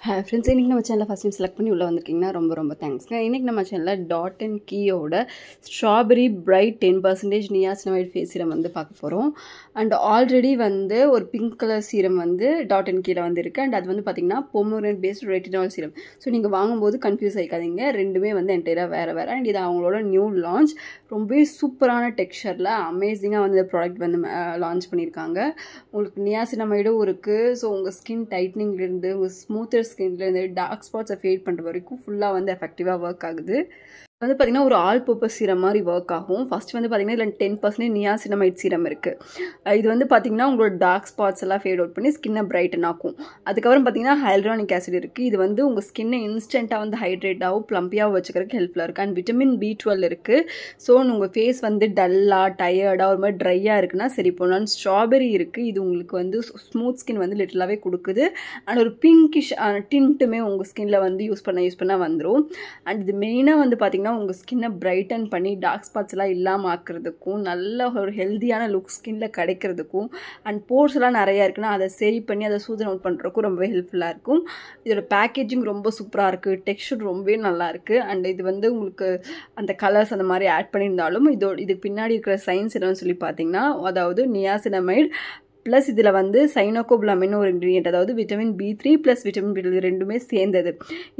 Hi friends, இன்னைக்கு நம்ம சேனலை ஃபர்ஸ்ட் டைம் செலக்ட் பண்ணி உள்ளே வந்திருக்கீங்கன்னா ரொம்ப தேங்க்ஸ்ங்க. இன்றைக்கி நம்ம சேனலில் டாட் அண்ட் கீயோட strawberry bright 10% niacinamide face serum வந்து பார்க்க போகிறோம். அண்ட் ஆல்ரெடி வந்து ஒரு பிங்க் கலர் சீரம் வந்து டாட் அண்ட் கீயில் வந்து இருக்குது. அண்ட் அது வந்து பார்த்திங்கன்னா pomegranate based retinol serum. So நீங்கள் வாங்கும்போது கன்ஃபியூஸ் ஆகிக்காதீங்க, ரெண்டுமே வந்து என்டையராக வேறு. அண்ட் இது அவங்களோட நியூ லான்ச், ரொம்பவே சூப்பரான டெக்ஸ்சரில் அமேசிங்காக வந்து இந்த ப்ராடக்ட் வந்து லான்ச் பண்ணியிருக்காங்க. உங்களுக்கு நியாசினமைடும் இருக்குது. ஸோ உங்கள் ஸ்கின் டைட்னிங்லேருந்து உங்கள் ஸ்மூத்தர் ஸ்கின்லேருந்து டார்க் ஸ்பாட்ஸை ஃபேட் பண்ணுற வரைக்கும் ஃபுல்லாக வந்து எஃபெக்டிவாக ஒர்க் ஆகுது. வந்து பார்த்திங்கன்னா ஒரு ஆல் பர்பஸ் சீரம் மாதிரி ஒர்க் ஆகும். ஃபஸ்ட் வந்து பார்த்திங்கன்னா இதில் 10% நியாசினமைட் சீரம் இருக்குது. இது வந்து பார்த்திங்கன்னா உங்களோட டார்க் ஸ்பாட்ஸ் எல்லாம் ஃபேட் அவுட் பண்ணி ஸ்கின்னை பிரைட்டன் ஆக்கும். அதுக்கப்புறம் பார்த்திங்கன்னா ஹைலரானிக் ஆசிட் இருக்குது. இது வந்து உங்கள் ஸ்கின்னை இன்ஸ்டண்ட்டாக வந்து ஹைட்ரேட்டாகவும் ப்ளம்பியாகவும் வச்சுக்கிறதுக்கு ஹெல்ப்ஃபுல்லாக இருக்குது. அண்ட் விட்டமின் B12 இருக்குது. ஸோ உங்கள் ஃபேஸ் வந்து டல்லாக டயர்டாக ஒரு மாதிரி ட்ரையாக இருக்குன்னா சரி போகலாம். ஸ்ட்ராபெரி இருக்குது. இது உங்களுக்கு வந்து ஸ்மூத் ஸ்கின் வந்து லிட்டலாகவே கொடுக்குது. அண்ட் ஒரு பிங்கிஷ் டின்ட்டுமே உங்கள் ஸ்கின்னில் வந்து யூஸ் பண்ண வந்துடும். அண்ட் இது மெயினாக வந்து பார்த்திங்கன்னா உங்கள் ஸ்கின்னை பிரைட்டன் பண்ணி டார்க் ஸ்பாட்ஸ் எல்லாம் இல்லாமல் ஆக்கிறதுக்கும், நல்ல ஒரு ஹெல்த்தியான லுக் ஸ்கின்னில் கிடைக்கிறதுக்கும், அண்ட் போர்ஸ் எல்லாம் நிறையா இருக்குன்னா அதை சரி பண்ணி அதை சூதன் அவுட் பண்ணுறதுக்கும் ரொம்பவே ஹெல்ப்ஃபுல்லாக இருக்கும். இதோட பேக்கேஜிங் ரொம்ப சூப்பராக இருக்குது, டெக்ஸ்சர் ரொம்பவே நல்லா இருக்குது. அண்ட் இது வந்து உங்களுக்கு அந்த கலர்ஸ் அந்த மாதிரி ஆட் பண்ணியிருந்தாலும் இதுக்கு பின்னாடி இருக்கிற சயின்ஸ் என்னன்னு சொல்லி பார்த்தீங்கன்னா, அதாவது நியாசினமைட் ப்ளஸ் இதில் வந்து சைனோகோபுலாமின்னு ஒரு இன்க்ரீடியன்ட், அதாவது vitamin B3 plus vitamin B12 ரெண்டுமே சேர்ந்தது.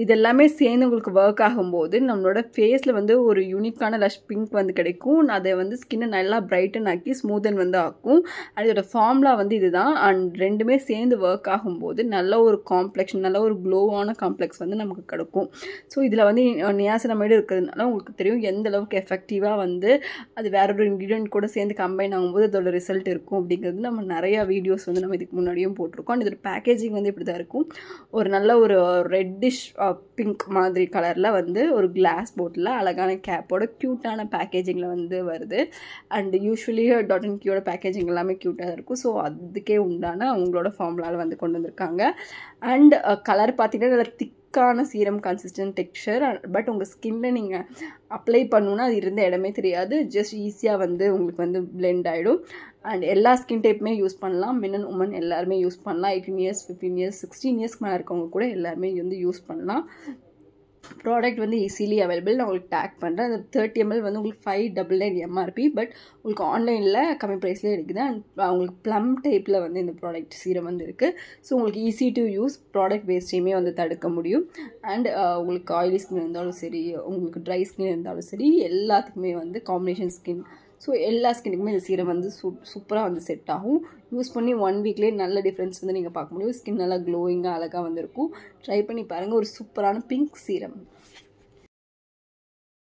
இது எல்லாமே சேர்ந்து உங்களுக்கு ஒர்க் ஆகும்போது நம்மளோட ஃபேஸில் வந்து ஒரு யூனிக்கான லஷ் பிங்க் வந்து கிடைக்கும். அதை வந்து ஸ்கின்னை நல்லா பிரைட்டன் ஆக்கி ஸ்மூதன் வந்து ஆக்கும். அண்ட் இதோட ஃபார்முலா வந்து இதுதான். அண்ட் ரெண்டுமே சேர்ந்து ஒர்க் ஆகும்போது நல்ல ஒரு காம்ப்ளெக்ஷன், நல்ல ஒரு க்ளோவான காம்ப்ளெக்ஸ் வந்து நமக்கு கிடைக்கும். ஸோ இதில் வந்து நியாசினமைடு இருக்கிறதுனால உங்களுக்கு தெரியும் எந்த அளவுக்கு எஃபெக்டிவாக வந்து அது வேற ஒரு இன்க்ரீடியன்ட் கூட சேர்ந்து கம்பைன் ஆகும்போது அதோட ரிசல்ட் இருக்கும் அப்படிங்கிறது நம்ம நிறைய வீடியோஸ் வந்து நம்ம இதுக்கு முன்னாடியும் போட்டிருக்கோம். இதோட பேக்கேஜிங் வந்து இப்படி தான் இருக்கும். ஒரு நல்ல ஒரு ரெட்டிஷ் பிங்க் மாதிரி கலரில் வந்து ஒரு கிளாஸ் போட்டில் அழகான கேப்போட க்யூட்டான பேக்கேஜிங்கில் வந்து வருது. அண்ட் யூஸ்வலி டாட் அண்ட் கீயோட பேக்கேஜிங் எல்லாமே க்யூட்டாக இருக்கும். ஸோ அதுக்கே உண்டான அவங்களோட ஃபார்முலாவில் வந்து கொண்டு வந்திருக்காங்க. அண்ட் கலர் பார்த்தீங்கன்னா நல்ல திக்கான சீரம் கன்சிஸ்டன்ட் டெக்ஸ்சர். பட் உங்கள் ஸ்கின்னில் நீங்கள் அப்ளை பண்ணணுன்னா அது இருந்த இடமே தெரியாது, ஜஸ்ட் ஈஸியாக வந்து உங்களுக்கு வந்து பிளெண்ட் ஆகிடும். அண்ட் எல்லா ஸ்கின் டைப்புமே யூஸ் பண்ணலாம். மென் அண்ட் உமன் எல்லாருமே யூஸ் பண்ணலாம். 18 இயர்ஸ் 15 இயர்ஸ் 16 இயர்ஸ்க்கு மேலே இருக்கவங்க கூட எல்லாருமே வந்து யூஸ் பண்ணலாம். ப்ராடக்ட் வந்து ஈஸிலி அவைலபிள். நான் உங்களுக்கு டேக் பண்ணுறேன். அந்த 30 ml வந்து உங்களுக்கு 599 MRP. பட் உங்களுக்கு ஆன்லைனில் கம்மி ப்ரைஸ்லேயே இருக்குது. அண்ட் உங்களுக்கு ப்ளம் டைப்பில் வந்து இந்த ப்ராடக்ட் சீரம் வந்து இருக்குது. ஸோ உங்களுக்கு ஈஸி டு யூஸ், ப்ராடக்ட் வேஸ்ட்டையுமே வந்து தடுக்க முடியும். அண்ட் உங்களுக்கு ஆயிலி ஸ்கின் இருந்தாலும் சரி, உங்களுக்கு ட்ரை ஸ்கின் இருந்தாலும் சரி, எல்லாத்துக்குமே வந்து காம்பினேஷன் ஸ்கின், ஸோ எல்லா ஸ்கின்னுக்குமே இந்த சீரம் வந்து சூப்பராக வந்து செட் ஆகும். யூஸ் பண்ணி 1 வீக்லேயே நல்ல டிஃப்ரென்ஸ் வந்து நீங்கள் பார்க்க முடியும். ஸ்கின் நல்லா க்ளோயிங்காக அழகாக வந்து இருக்கும். ட்ரை பண்ணி பாருங்கள். ஒரு சூப்பரான பிங்க் சீரம்.